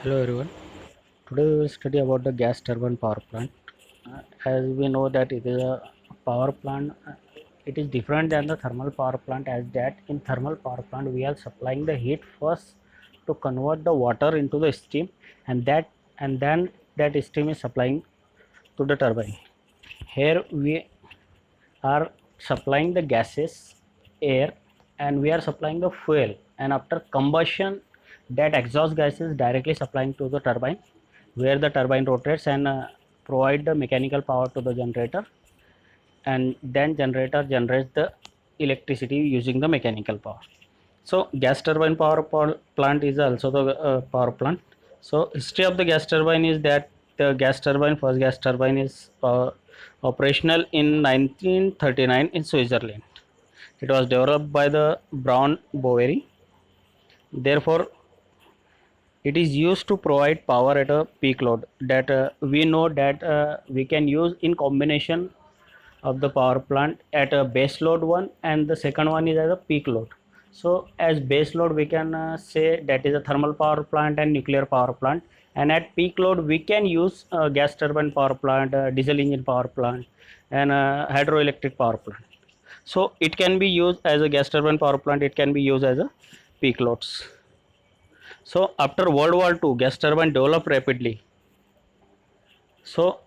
Hello everyone. Today we will study about the gas turbine power plant. As we know that it is a power plant, it is different than the thermal power plant, as that in thermal power plant we are supplying the heat first to convert the water into the steam, and then that steam is supplying to the turbine. Here we are supplying the gases, air, and we are supplying the fuel, and after combustion that exhaust gas is directly supplying to the turbine, where the turbine rotates and provide the mechanical power to the generator, and then generator generates the electricity using the mechanical power. So gas turbine plant is also the power plant. So history of the gas turbine is that the first gas turbine is operational in 1939 in Switzerland. It was developed by the Braun Boveri. Therefore, it is used to provide power at a peak load that we know that we can use in combination of the power plant at a base load one, and the second one is as a peak load. So as base load we can say that is a thermal power plant and nuclear power plant, and at peak load we can use gas turbine power plant, diesel engine power plant, and hydroelectric power plant. So it can be used as a gas turbine power plant, it can be used as a peak loads. So after World War II, gas turbine developed rapidly. So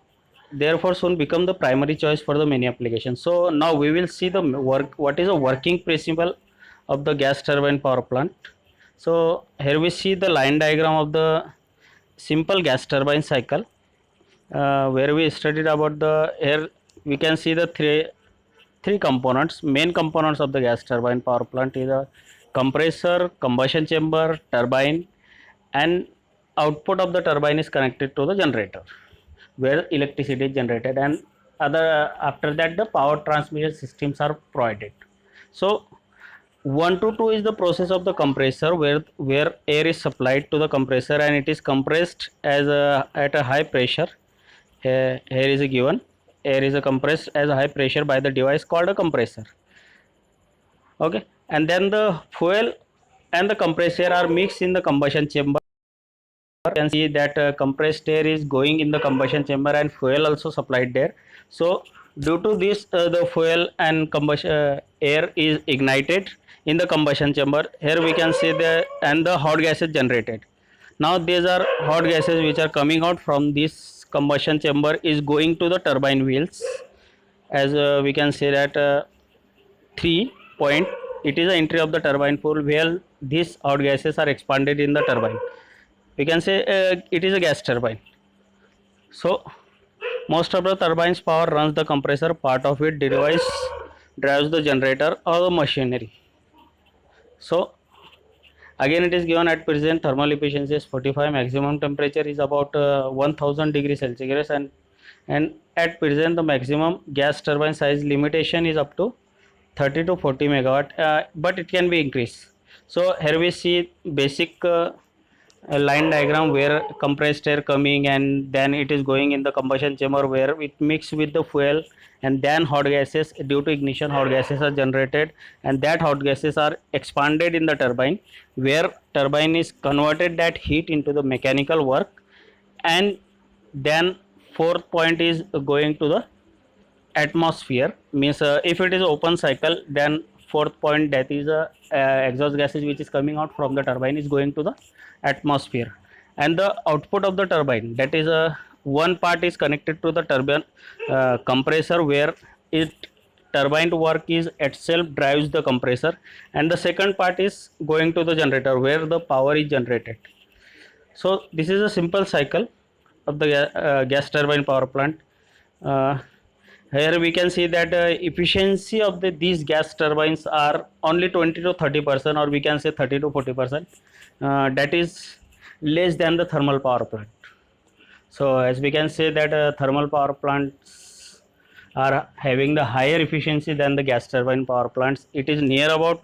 therefore soon become the primary choice for the many applications. So now we will see the what is a working principle of the gas turbine power plant. So here we see the line diagram of the simple gas turbine cycle, where we studied about the here we can see the three components. Main components of the gas turbine power plant is a compressor, combustion chamber, turbine, and output of the turbine is connected to the generator, where electricity is generated, and other after that the power transmission systems are provided. So 1 to 2 is the process of the compressor, where air is supplied to the compressor and it is compressed as at a high pressure. Here is a given, air is compressed as a high pressure by the device called a compressor. Okay, and then the fuel and the compressor are mixed in the combustion chamber. You can see that compressed air is going in the combustion chamber and fuel also supplied there. So due to this the fuel and combustion air is ignited in the combustion chamber. Here we can see the and the hot gas is generated. Now these are hot gases which are coming out from this combustion chamber is going to the turbine wheels, as we can say that 3 point, it is the entry of the turbine pool where these hot gases are expanded in the turbine. We can say it is a gas turbine. So most of the turbine's power runs the compressor, part of it drives the generator or the machinery. So again it is given at present thermal efficiency is 45, maximum temperature is about 1000 degrees Celsius, and at present the maximum gas turbine size limitation is up to 30 to 40 megawatt, but it can be increased. So here we see basic a line diagram where compressed air coming and then it is going in the combustion chamber where it mix with the fuel, and then hot gases, due to ignition hot gases are generated, and that hot gases are expanded in the turbine, where turbine is converted that heat into the mechanical work, and then fourth point is going to the atmosphere. Means if it is open cycle, then fourth point, that is exhaust gases which is coming out from the turbine is going to the atmosphere, and the output of the turbine, that is one part is connected to the turbine compressor, where it turbine work is itself drives the compressor, and the second part is going to the generator where the power is generated. So this is a simple cycle of the gas turbine power plant. uh, Here we can see that efficiency of these gas turbines are only 20 to 30%, or we can say 30 to 40%. That is less than the thermal power plant. So as we can say that thermal power plants are having the higher efficiency than the gas turbine power plants. It is near about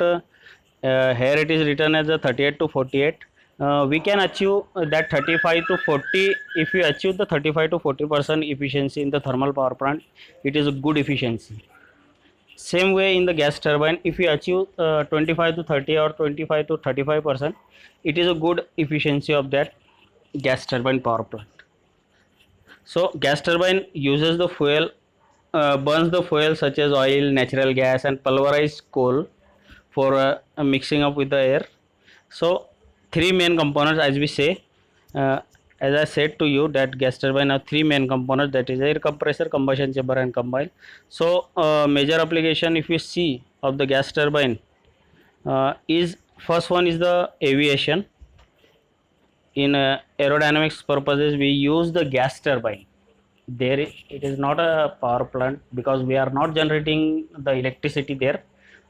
here it is written as a 38 to 48. We can achieve that 35 to 40. If we achieve the 35 to 40% efficiency in the thermal power plant, it is a good efficiency. Same way in the gas turbine, if we achieve 25 to 30 or 25 to 35%, it is a good efficiency of that. gas turbine power plant. So gas turbine uses the fuel, burns the fuel such as oil, natural gas, and pulverized coal for mixing up with the air. So three main components, as we say, as I said to you, that gas turbine have three main components, that is air compressor, combustion chamber, and combine. So major application, if you see, of the gas turbine is, first one is the aviation. In aerodynamics purposes, we use the gas turbine. There it is not a power plant, because we are not generating the electricity there,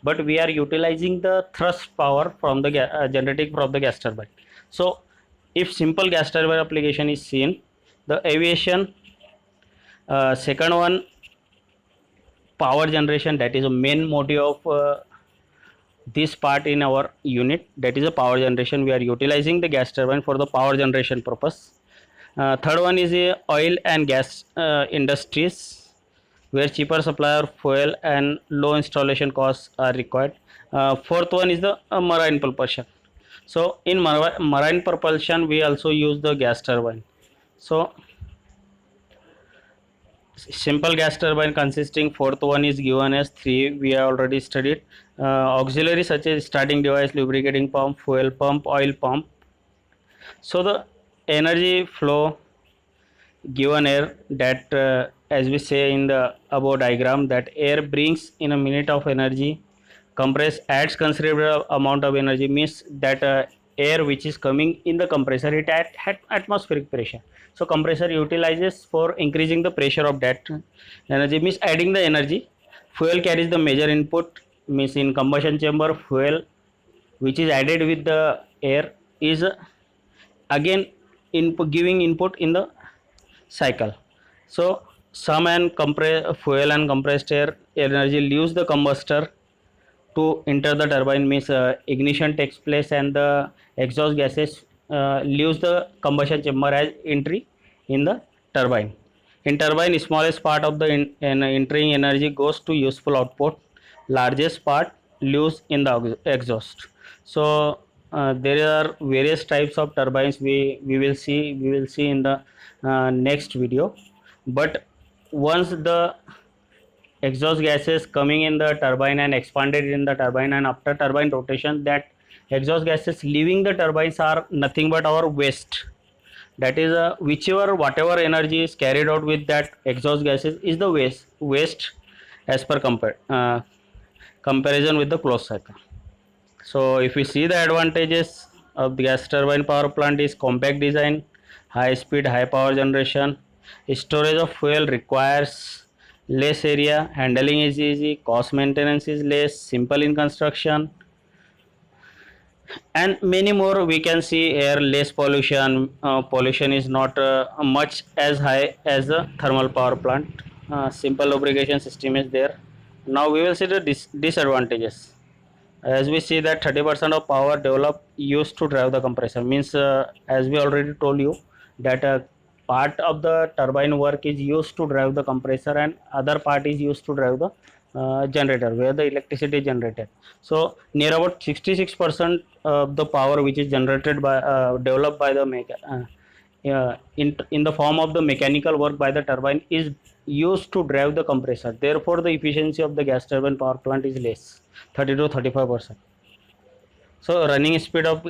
but we are utilizing the thrust power from the generating from the gas turbine. So if simple gas turbine application is seen, the aviation, second one, power generation, that is a main motive of this part in our unit, that is a power generation. We are utilizing the gas turbine for the power generation purpose. Third one is oil and gas industries, where cheaper supply of fuel and low installation costs are required. Fourth one is the marine propulsion. So in marine propulsion, we also use the gas turbine. So simple gas turbine consisting, fourth one is given as three, we have already studied. Auxiliary such as starting device, lubricating pump, fuel pump, oil pump. So the energy flow given air, that as we say in the above diagram, that air brings in a minute of energy, compress adds considerable amount of energy, means that air which is coming in the compressor, it at atmospheric pressure. So compressor utilizes for increasing the pressure of that energy, means adding the energy. Fuel carries the major input, means in combustion chamber, fuel which is added with the air is again input, giving input in the cycle. So some and fuel and compressed air energy leaves the combustor to enter the turbine, means ignition takes place and the exhaust gases leaves the combustion chamber as entry in the turbine. In turbine, smallest part of the entering energy goes to useful output, largest part leaves in the exhaust. So there are various types of turbines, we will see in the next video. But once the exhaust gases coming in the turbine and expanded in the turbine, and after turbine rotation, that exhaust gases leaving the turbines are nothing but our waste. That is whichever whatever energy is carried out with that exhaust gases is the waste as per comparison with the closed cycle. So if we see the advantages of the gas turbine power plant is compact design, high speed, high power generation, storage of fuel requires less area, handling is easy, cost maintenance is less, simple in construction, and many more. We can see air, less pollution, pollution is not much as high as a thermal power plant, simple lubrication system is there. Now we will see the disadvantages. As we see that 30% of power developed used to drive the compressor, means as we already told you, that part of the turbine work is used to drive the compressor and other part is used to drive the generator, where the electricity is generated. So near about 66% of the power which is generated by developed by the in the form of the mechanical work by the turbine is used to drive the compressor. Therefore the efficiency of the gas turbine power plant is less, 30 to 35%. So running speed of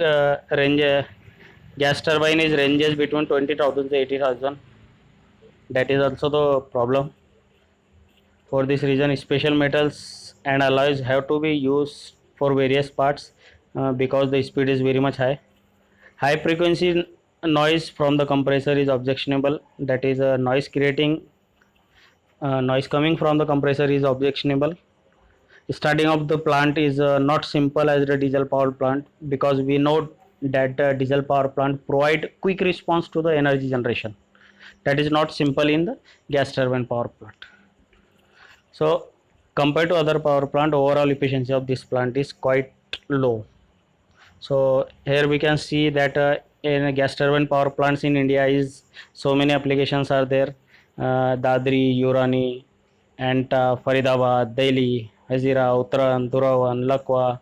gas turbine is ranges between 20,000 to 80,000. That is also the problem. For this reason, special metals and alloys have to be used for various parts because the speed is very much high. High frequency noise from the compressor is objectionable. That is noise coming from the compressor is objectionable. Starting of the plant is not simple as the diesel power plant, because we know that diesel power plant provide quick response to the energy generation. That is not simple in the gas turbine power plant. So compared to other power plant, overall efficiency of this plant is quite low. So here we can see that in gas turbine power plants in India is so many applications are there. Dadri, Urani, Anta, Faridabad, Delhi, Hazira, Uttaran, Dhuravan, Lakwa,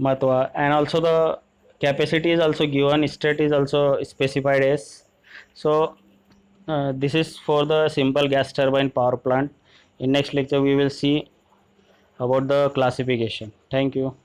Matwa, and also the capacity is also given, state is also specified as. So this is for the simple gas turbine power plant. In next lecture we will see about the classification. Thank you.